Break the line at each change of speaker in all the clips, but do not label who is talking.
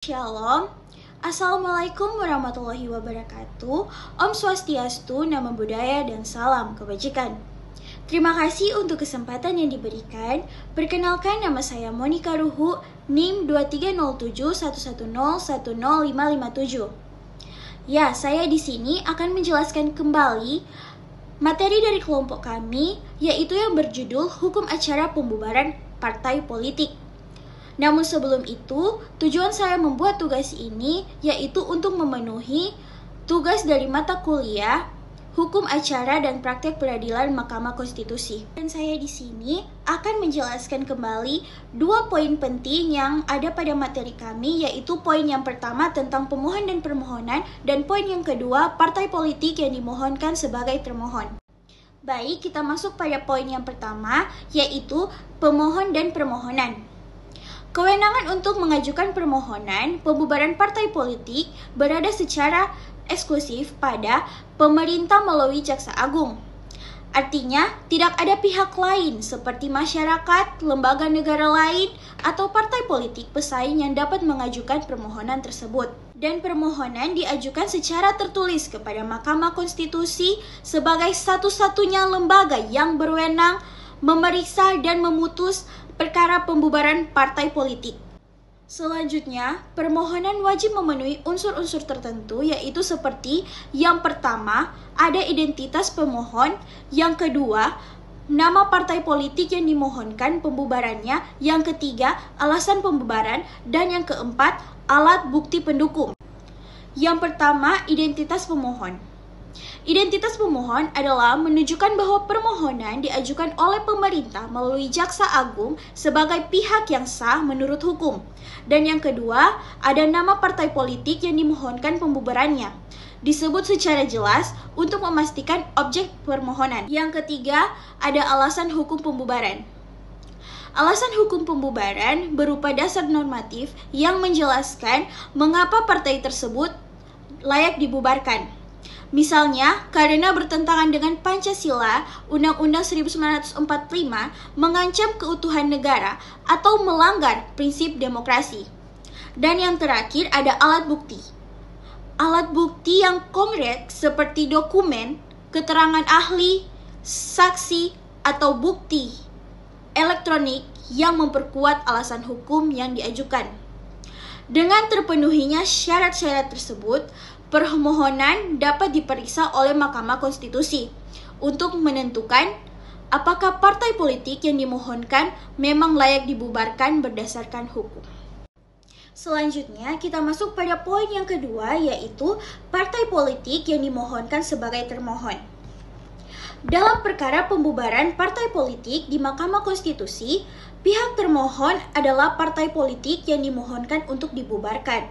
Shalom, Assalamualaikum warahmatullahi wabarakatuh. Om Swastiastu, Namo Buddhaya, dan salam kebajikan. Terima kasih untuk kesempatan yang diberikan. Perkenalkan, nama saya Monica Ruhu, NIM 230711010557. Ya, saya di sini akan menjelaskan kembali materi dari kelompok kami, yaitu yang berjudul Hukum Acara Pembubaran Partai Politik. Namun sebelum itu, tujuan saya membuat tugas ini yaitu untuk memenuhi tugas dari mata kuliah Hukum Acara dan Praktek Peradilan Mahkamah Konstitusi. Dan saya di sini akan menjelaskan kembali dua poin penting yang ada pada materi kami, yaitu poin yang pertama tentang pemohon dan permohonan, dan poin yang kedua partai politik yang dimohonkan sebagai termohon. Baik, kita masuk pada poin yang pertama, yaitu pemohon dan permohonan. Kewenangan untuk mengajukan permohonan pembubaran partai politik berada secara eksklusif pada pemerintah melalui Jaksa Agung. Artinya, tidak ada pihak lain seperti masyarakat, lembaga negara lain, atau partai politik pesaing yang dapat mengajukan permohonan tersebut. Dan permohonan diajukan secara tertulis kepada Mahkamah Konstitusi sebagai satu-satunya lembaga yang berwenang memeriksa dan memutus perkara pembubaran partai politik. Selanjutnya, permohonan wajib memenuhi unsur-unsur tertentu, yaitu seperti yang pertama, ada identitas pemohon, yang kedua, nama partai politik yang dimohonkan pembubarannya, yang ketiga, alasan pembubaran, dan yang keempat, alat bukti pendukung. Yang pertama, identitas pemohon. Identitas pemohon adalah menunjukkan bahwa permohonan diajukan oleh pemerintah melalui Jaksa Agung sebagai pihak yang sah menurut hukum. Dan yang kedua, ada nama partai politik yang dimohonkan pembubarannya. Disebut secara jelas untuk memastikan objek permohonan. Yang ketiga, ada alasan hukum pembubaran. Alasan hukum pembubaran berupa dasar normatif yang menjelaskan mengapa partai tersebut layak dibubarkan. Misalnya, karena bertentangan dengan Pancasila, Undang-Undang 1945 mengancam keutuhan negara atau melanggar prinsip demokrasi. Dan yang terakhir ada alat bukti. Alat bukti yang konkret seperti dokumen, keterangan ahli, saksi, atau bukti elektronik yang memperkuat alasan hukum yang diajukan. Dengan terpenuhinya syarat-syarat tersebut, permohonan dapat diperiksa oleh Mahkamah Konstitusi untuk menentukan apakah partai politik yang dimohonkan memang layak dibubarkan berdasarkan hukum. Selanjutnya, kita masuk pada poin yang kedua, yaitu partai politik yang dimohonkan sebagai termohon. Dalam perkara pembubaran partai politik di Mahkamah Konstitusi, pihak termohon adalah partai politik yang dimohonkan untuk dibubarkan.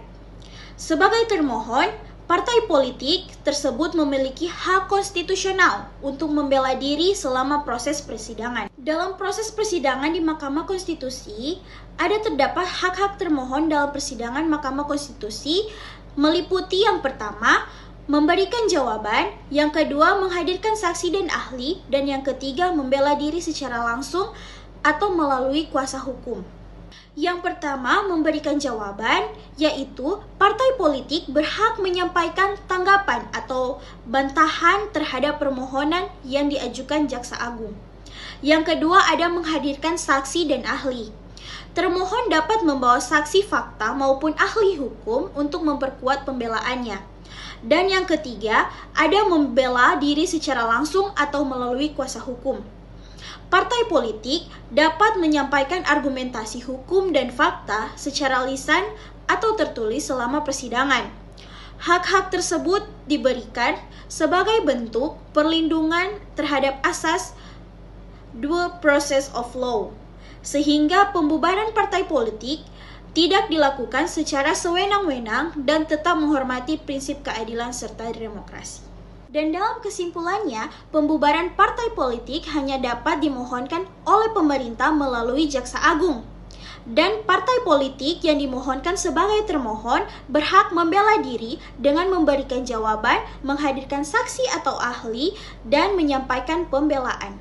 Sebagai termohon, partai politik tersebut memiliki hak konstitusional untuk membela diri selama proses persidangan. Dalam proses persidangan di Mahkamah Konstitusi, ada terdapat hak-hak termohon dalam persidangan Mahkamah Konstitusi, meliputi yang pertama, memberikan jawaban, yang kedua, menghadirkan saksi dan ahli, dan yang ketiga, membela diri secara langsung atau melalui kuasa hukum. Yang pertama, memberikan jawaban, yaitu partai politik berhak menyampaikan tanggapan atau bantahan terhadap permohonan yang diajukan Jaksa Agung. Yang kedua, ada menghadirkan saksi dan ahli. Termohon dapat membawa saksi fakta maupun ahli hukum untuk memperkuat pembelaannya. Dan yang ketiga, ada membela diri secara langsung atau melalui kuasa hukum. Partai politik dapat menyampaikan argumentasi hukum dan fakta secara lisan atau tertulis selama persidangan. Hak-hak tersebut diberikan sebagai bentuk perlindungan terhadap asas due process of law, sehingga pembubaran partai politik tidak dilakukan secara sewenang-wenang dan tetap menghormati prinsip keadilan serta demokrasi. Dan dalam kesimpulannya, pembubaran partai politik hanya dapat dimohonkan oleh pemerintah melalui Jaksa Agung. Dan partai politik yang dimohonkan sebagai termohon berhak membela diri dengan memberikan jawaban, menghadirkan saksi atau ahli, dan menyampaikan pembelaan.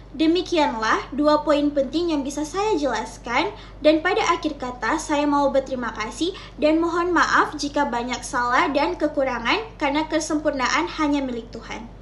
Demikianlah 2 poin penting yang bisa saya jelaskan, dan pada akhir kata saya mau berterima kasih dan mohon maaf jika banyak salah dan kekurangan karena kesempurnaan hanya milik Tuhan.